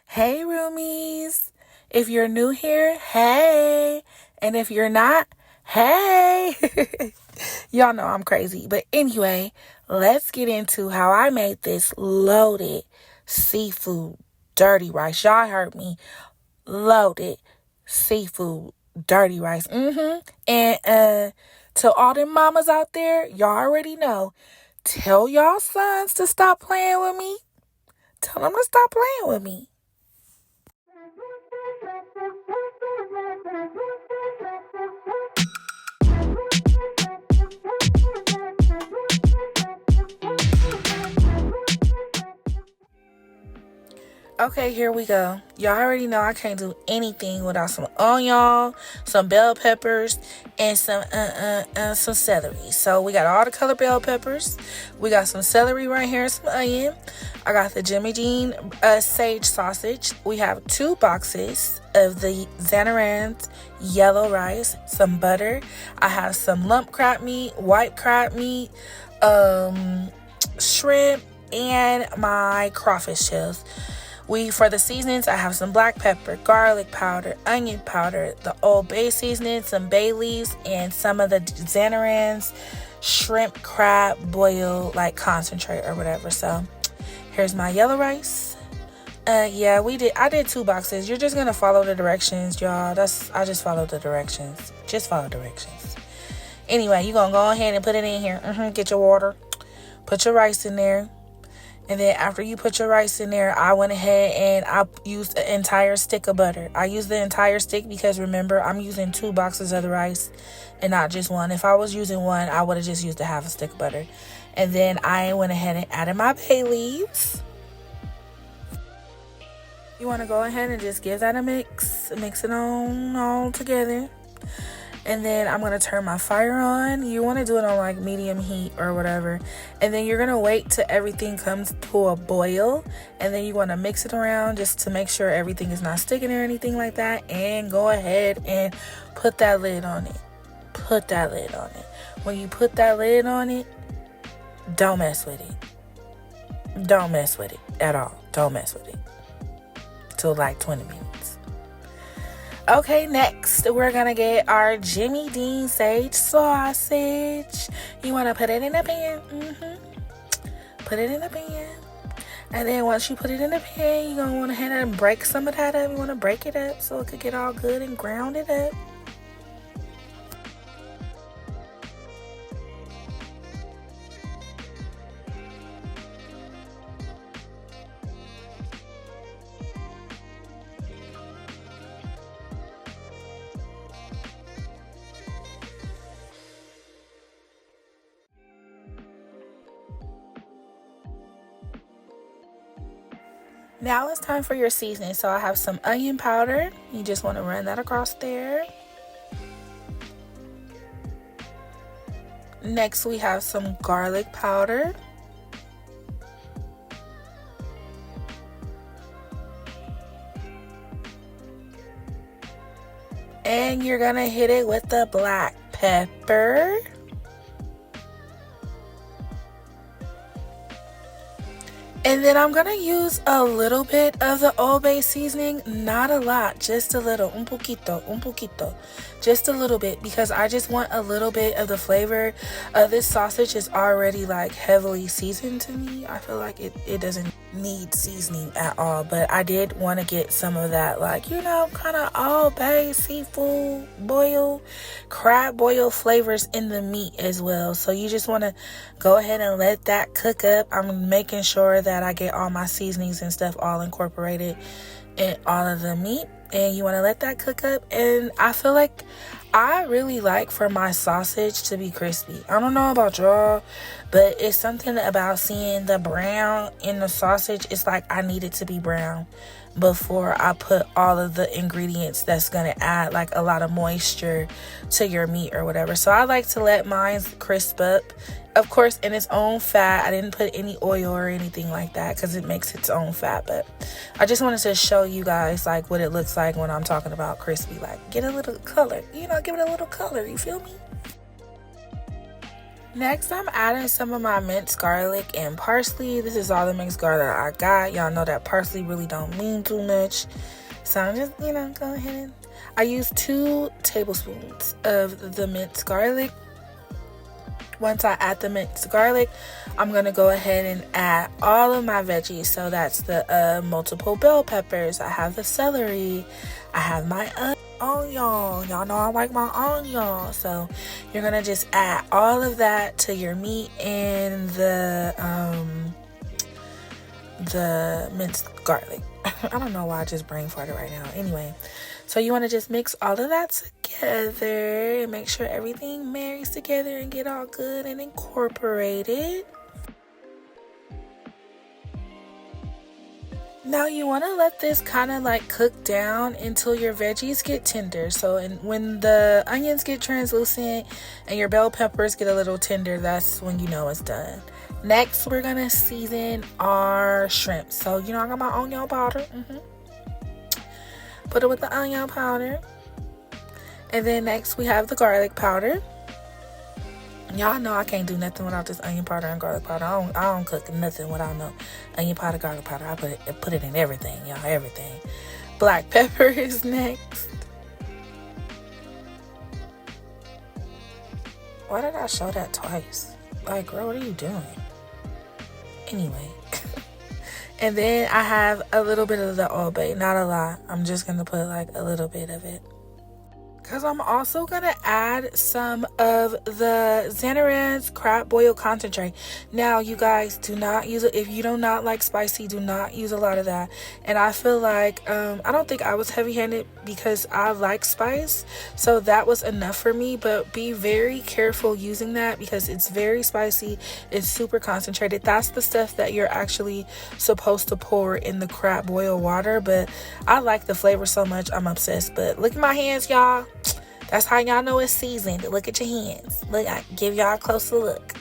Hey, Roomies. If you're new here, hey. And if you're not, hey. Y'all know I'm crazy. But anyway, let's get into how I made this loaded seafood dirty rice. Y'all heard me. Loaded seafood dirty rice. And to all them mamas out there, y'all already know. Tell y'all sons to stop playing with me. Tell them to stop playing with me. Okay, here we go. Y'all already know I can't do anything without some onion, some bell peppers, and some celery. So we got all the color bell peppers. We got some celery right here, some onion. I got the Jimmy Dean sage sausage. We have 2 boxes of the Zatarain yellow rice, some butter. I have some lump crab meat, white crab meat, shrimp, and my crawfish shells. For the seasonings, I have some black pepper, garlic powder, onion powder, the Old Bay seasoning, some bay leaves, and some of the Zatarain's shrimp crab boil like concentrate or whatever. So here's my yellow rice. I did 2 boxes. You're just gonna follow the directions, y'all. I just followed the directions. Just follow directions. Anyway, you're gonna go ahead and put it in here. Get your water. Put your rice in there. And then after you put your rice in there, I went ahead and I used an entire stick of butter. I used the entire stick because remember, I'm using 2 boxes of the rice and not just one. If I was using one, I would have just used a half a stick of butter. And then I went ahead and added my bay leaves. You want to go ahead and just give that a mix. Mix it on all together. And then I'm going to turn my fire on. You want to do it on like medium heat or whatever. And then you're going to wait till everything comes to a boil. And then you want to mix it around just to make sure everything is not sticking or anything like that. And go ahead and put that lid on it. Put that lid on it. When you put that lid on it, don't mess with it. Don't mess with it at all. Don't mess with it. Till like 20 minutes. Okay, next we're gonna get our Jimmy Dean sage sausage. You wanna put it in a pan. Put it in a pan. And then once you put it in the pan, you're gonna want to head and break some of that up. You wanna break it up so it could get all good and ground it up. Now it's time for your seasoning. So I have some onion powder. You just want to run that across there. Next we have some garlic powder. And you're going to hit it with the black pepper. And then I'm going to use a little bit of the Old Bay seasoning. Not a lot, just a little. Un poquito. Just a little bit because I just want a little bit of the flavor. This sausage is already like heavily seasoned to me. I feel like it doesn't need seasoning at all. But I did want to get some of that like, kind of Old Bay seafood crab boil flavors in the meat as well. So you just want to go ahead and let that cook up. I'm making sure that I get all my seasonings and stuff all incorporated in all of the meat. And you want to let that cook up. And I feel like I really like for my sausage to be crispy. I don't know about y'all, but it's something about seeing the brown in the sausage. It's like I need it to be brown before I put all of the ingredients that's going to add like a lot of moisture to your meat or whatever. So I like to let mine crisp up. Of course, in its own fat. I didn't put any oil or anything like that because it makes its own fat. But I just wanted to show you guys like what it looks like when I'm talking about crispy. Like get a little color, give it a little color. You feel me? Next, I'm adding some of my minced garlic and parsley. This is all the minced garlic I got. Y'all know that parsley really don't mean too much. So I'm just, go ahead and... I use 2 tablespoons of the minced garlic. Once I add the minced garlic, I'm going to go ahead and add all of my veggies. So that's the multiple bell peppers. I have the celery. I have my onion. Y'all know I like my onion. So you're going to just add all of that to your meat and the minced garlic. I don't know why I just brain farted right now. Anyway, so you want to just mix all of that together and make sure everything marries together and get all good and incorporated. Now you want to let this kind of like cook down until your veggies get tender. So when the onions get translucent and your bell peppers get a little tender, that's when you know it's done. Next, we're going to season our shrimp. So, I got my onion powder. Put it with the onion powder. And then next, we have the garlic powder. Y'all know I can't do nothing without this onion powder and garlic powder. I don't cook nothing without no onion powder, garlic powder. I put it in everything, y'all, everything. Black pepper is next. Why did I show that twice? Like, girl, what are you doing? Anyway. And then I have a little bit of the Old Bay, not a lot. I'm just going to put like a little bit of it. Because I'm also going to add some of the Zatarain's crab boil concentrate. Now, you guys, do not use it. If you do not like spicy, do not use a lot of that. And I feel like, I don't think I was heavy-handed because I like spice. So that was enough for me. But be very careful using that because it's very spicy. It's super concentrated. That's the stuff that you're actually supposed to pour in the crab boil water. But I like the flavor so much. I'm obsessed. But look at my hands, y'all. That's how y'all know it's seasoned. Look at your hands. Look, I give y'all a closer look.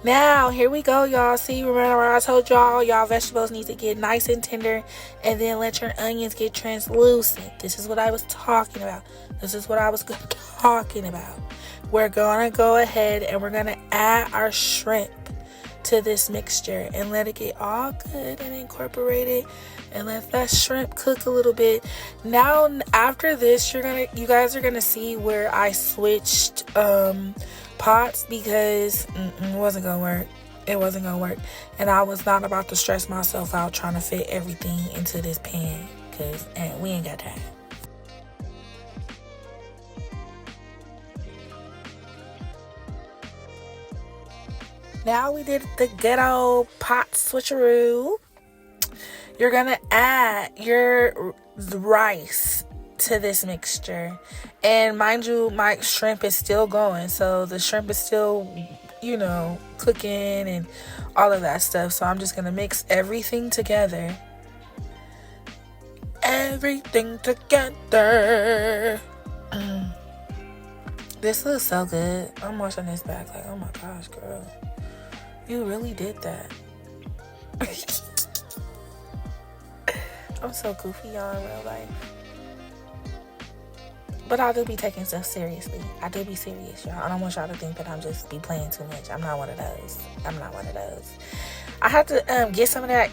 Now, here we go, y'all. See, remember I told y'all vegetables need to get nice and tender, and then let your onions get translucent. This is what I was talking about. We're gonna go ahead and we're gonna add our shrimp to this mixture and let it get all good and incorporated, and let that shrimp cook a little bit. Now after this, you guys are gonna see where I switched pots because it wasn't gonna work, and I was not about to stress myself out trying to fit everything into this pan because we ain't got time. Now we did the ghetto pot switcheroo. You're gonna add your rice to this mixture, and mind you, my shrimp is still going, so the shrimp is still, cooking and all of that stuff. So I'm just gonna mix everything together. This looks so good. I'm watching this back like, oh my gosh, girl, you really did that. I'm so goofy, y'all, in real life. But I do be taking stuff seriously. I do be serious, y'all. I don't want y'all to think that I'm just be playing too much. I'm not one of those. I had to get some of that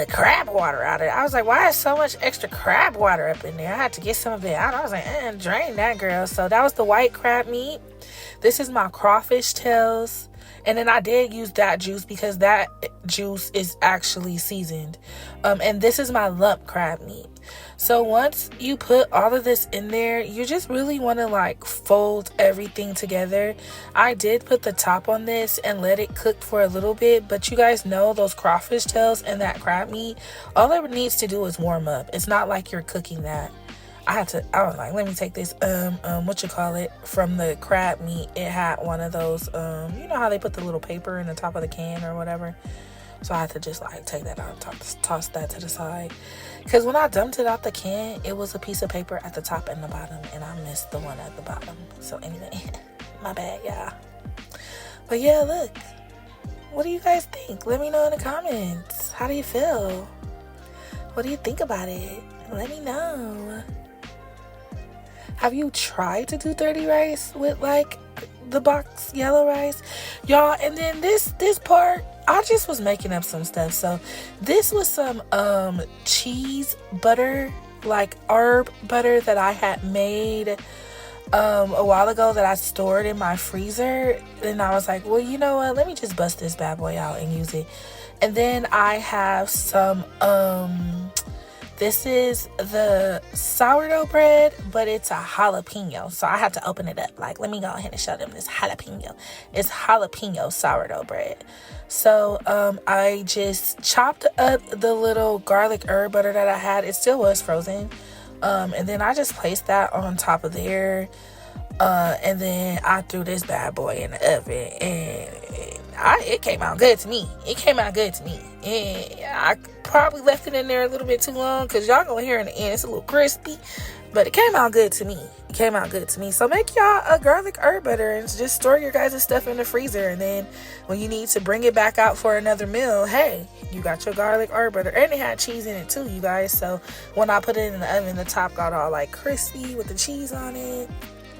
crab water out of it. I was like, why is so much extra crab water up in there? I had to get some of it out. I was like, drain that, girl. So that was the white crab meat. This is my crawfish tails. And then I did use that juice because that juice is actually seasoned. And this is my lump crab meat. So once you put all of this in there, you just really want to like fold everything together. I did put the top on this and let it cook for a little bit. But you guys know those crawfish tails and that crab meat, all it needs to do is warm up. It's not like you're cooking that. I was like, let me take this, from the crab meat. It had one of those, you know how they put the little paper in the top of the can or whatever. So I had to just like take that out, toss that to the side. Because when I dumped it out the can, it was a piece of paper at the top and the bottom, and I missed the one at the bottom. So anyway, my bad, y'all. But yeah, look. What do you guys think? Let me know in the comments. How do you feel? What do you think about it? Let me know. Have you tried to do dirty rice with like the box yellow rice, y'all? And then this part, I just was making up some stuff. So this was some cheese butter, like herb butter that I had made a while ago that I stored in my freezer. And I was like, well, you know what, let me just bust this bad boy out and use it. And then I have some this is the sourdough bread, but it's a jalapeno. So I had to open it up. Like, let me go ahead and show them this jalapeno. It's jalapeno sourdough bread. So I just chopped up the little garlic herb butter that I had. It still was frozen. And then I just placed that on top of there. And then I threw this bad boy in the oven, and it came out good to me. And I probably left it in there a little bit too long, because y'all gonna hear in the end it's a little crispy, but it came out good to me. So make y'all a garlic herb butter and just store your guys' stuff in the freezer, and then when you need to bring it back out for another meal, hey, you got your garlic herb butter. And it had cheese in it too, you guys. So when I put it in the oven, the top got all like crispy with the cheese on it.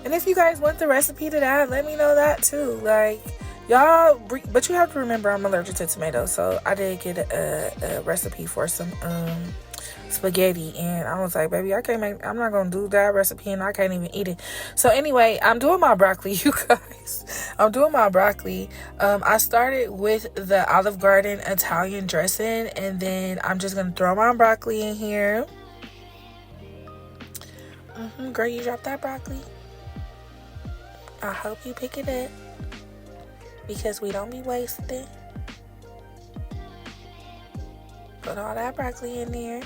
And if you guys want the recipe to that, let me know that too. Like, y'all, but you have to remember I'm allergic to tomatoes, so I did get a recipe for some spaghetti, and I was like, baby, I'm not gonna do that recipe, and I can't even eat it. So anyway, I'm doing my broccoli, you guys. I'm doing my broccoli. I started with the Olive Garden Italian dressing, and then I'm just gonna throw my broccoli in here. Girl, you dropped that broccoli. I hope you pick it up, because we don't be wasting. Put all that broccoli in there.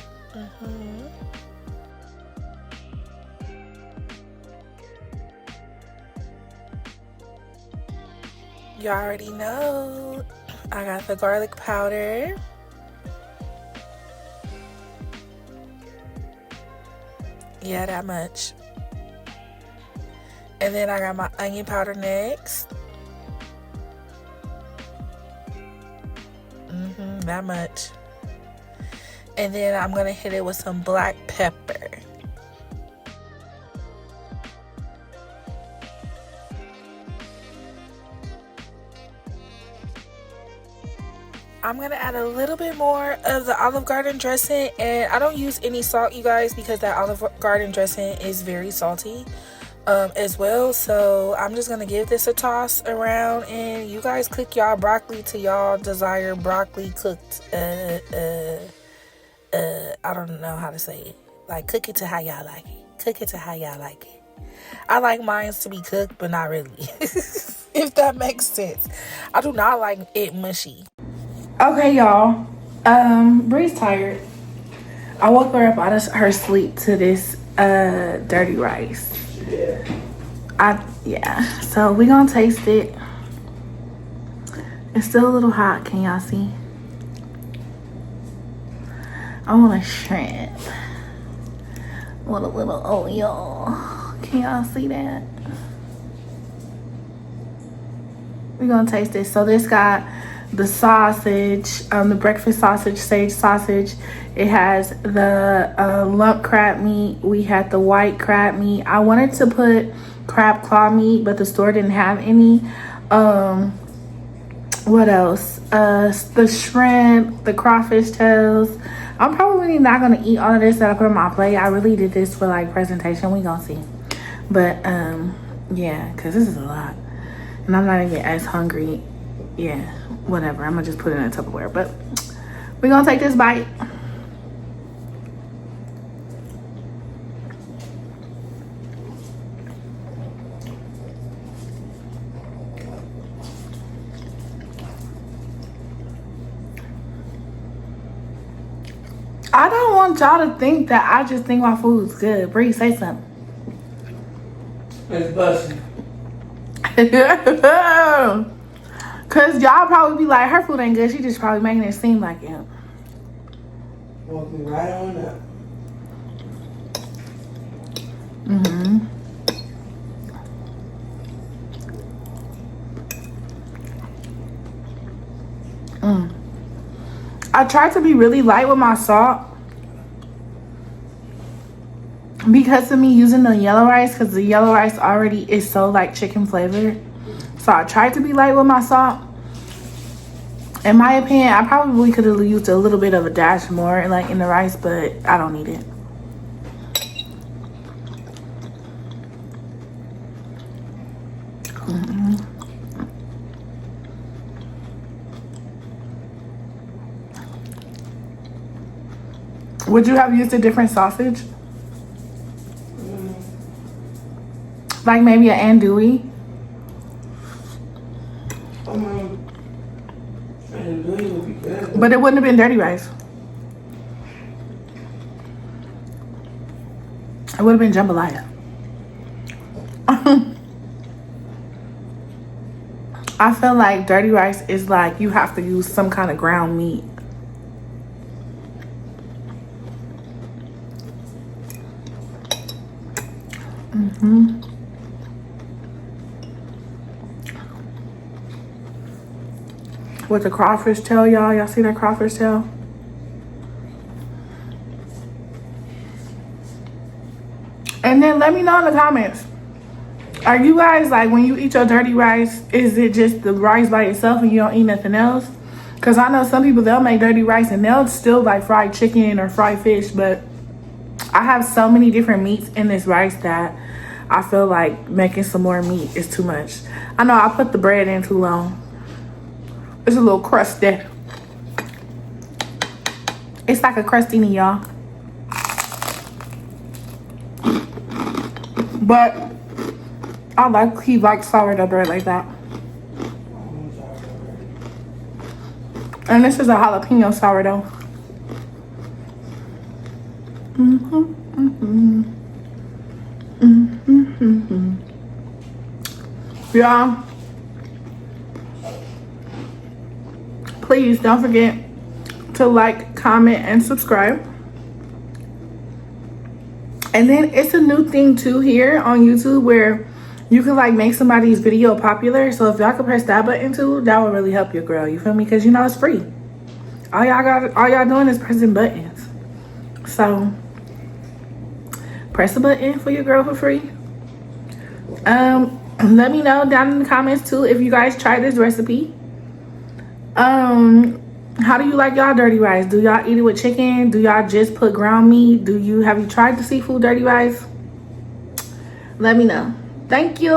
You already know I got the garlic powder. Yeah, that much. And then I got my onion powder next. That much. And then I'm gonna hit it with some black pepper. I'm gonna add a little bit more of the Olive Garden dressing, and I don't use any salt, you guys, because that Olive Garden dressing is very salty as well. So I'm just gonna give this a toss around, and you guys cook y'all broccoli to y'all desire broccoli cooked. I don't know how to say it. Like, cook it to how y'all like it. I like mine to be cooked, but not really. If that makes sense. I do not like it mushy. Okay, y'all. Bree's tired. I woke her up out of her sleep to this dirty rice. Yeah. So we gonna taste it. It's still a little hot. Can y'all see? I want a shrimp with a little oil. Can y'all see that? We're gonna taste it. So this got the sausage, the breakfast sausage, sage sausage. It has the lump crab meat. We had the white crab meat. I wanted to put crab claw meat, but the store didn't have any. What else? The shrimp, the crawfish tails. I'm probably not gonna eat all of this that I put on my plate. I really did this for like presentation. We gonna see. But yeah, because this is a lot, and I'm not gonna get as hungry. Yeah, whatever. I'm gonna just put it in a Tupperware. But we're gonna take this bite. I don't want y'all to think that I just think my food's good. Bree, say something. It's busting. Cause y'all probably be like, her food ain't good. She just probably making it seem like it. Walking right on up. I tried to be really light with my salt. because of me using the yellow rice, because the yellow rice already is so like chicken flavored. So I tried to be light with my salt. In my opinion, I probably could have used a little bit of a dash more like in the rice, but I don't need it. Would you have used a different sausage? Like maybe an andouille? Andouille would be good. But it wouldn't have been dirty rice. It would have been jambalaya. I feel like dirty rice is like you have to use some kind of ground meat. With the crawfish tail, y'all see that crawfish tail? And then let me know in the comments, are you guys like, when you eat your dirty rice, is it just the rice by itself and you don't eat nothing else? Because I know some people, they'll make dirty rice and they'll still like fry chicken or fry fish, but I have so many different meats in this rice that I feel like making some more meat is too much. I know I put the bread in too long. It's a little crusty. It's like a crustini, y'all. But he likes sourdough bread like that. And this is a jalapeno sourdough. Y'all, please don't forget to like, comment, and subscribe. And then it's a new thing too here on YouTube where you can like make somebody's video popular. So if y'all could press that button too, that would really help your girl. You feel me? Because you know it's free. All y'all doing is pressing buttons. So press a button for your girl for free. Let me know down in the comments too if you guys try this recipe. How do you like y'all dirty rice? Do y'all eat it with chicken? Do y'all just put ground meat? Have you tried the seafood dirty rice? Let me know. Thank you.